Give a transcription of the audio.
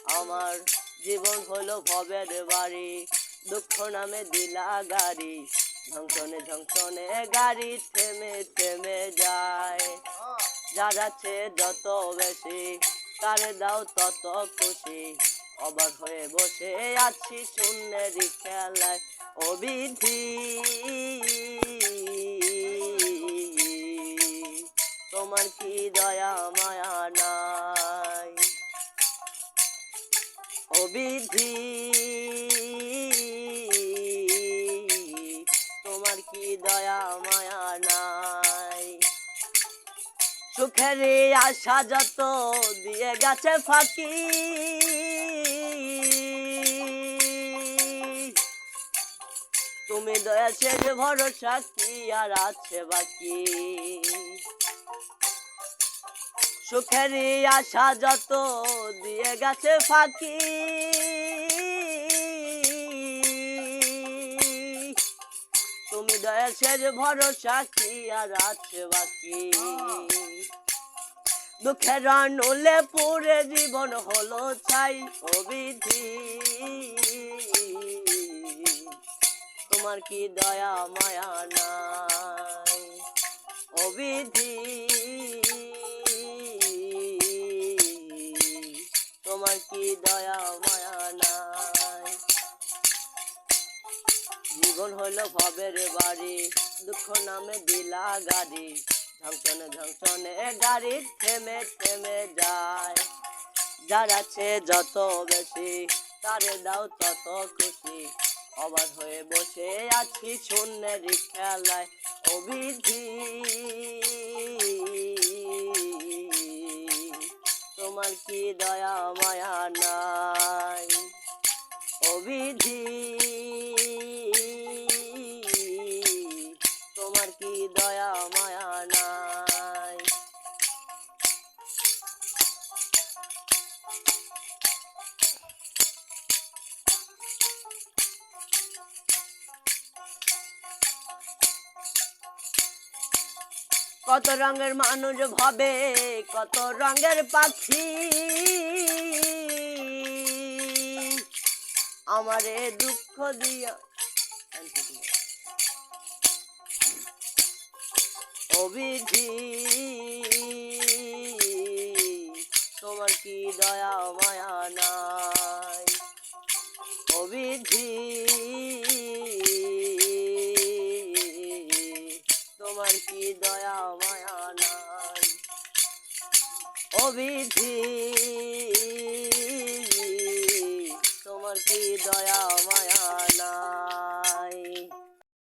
আমার জীবন হলো ভবের বাড়ি, দুঃখ নামে দিলা গাড়ি, ঝংসনে ঝংসনে গাড়ি থেমে থেমে যায়। যার আছে যত বেশি তারে দাও তত খুশি, অবাক হয়ে বসে আছি শূন্যেরই খেলায়। ও বিধি তোমার কি দয়া মায়া নাই? ও বিধি তোমার কি দয়া মায়া নাই? সুখের আশা যত দিয়ে গেছে ফাঁকি, তুমি দয়া শেষ ভরসা কি আর আছে বাকি? সুখের আশা যত দিয়ে গেছে ফাঁকি, তুমি দয়া শেষ ভরসা কি আর আছে বাকি? দুঃখের আনুলে পুরে জীবন হলো ছাই। ও বিধি তোমার কি দয়া মায়া নাই? ও বিধি তোমার কি দয়া মায়া নাই? জীবন হলো ভবের বাড়ি, দুঃখ নামে দিলা গাড়ি, ঝংসনে ঝংসনে গাড়ি থেমে থেমে যায়। যার আছে যত বেশি তারে দাও তত খুশি, অবাক হয়ে বসে আছি শূন্যেরই খেলায়। ও বিধি তোমার কি দয়া মায়া নাই? ও বিধি তোমার কি দয়া মায়া নাই? কত রঙের মানুষ ভাবে, কত রঙের পাখি, আমারে দুঃখ দিয়া। ও বিধি তোমার কি দয়া মায়া নাই? ও বিধি তোমার কি দয়া মায়া নাই? ও বিধি তোমার কি দয়া মায়া নাই?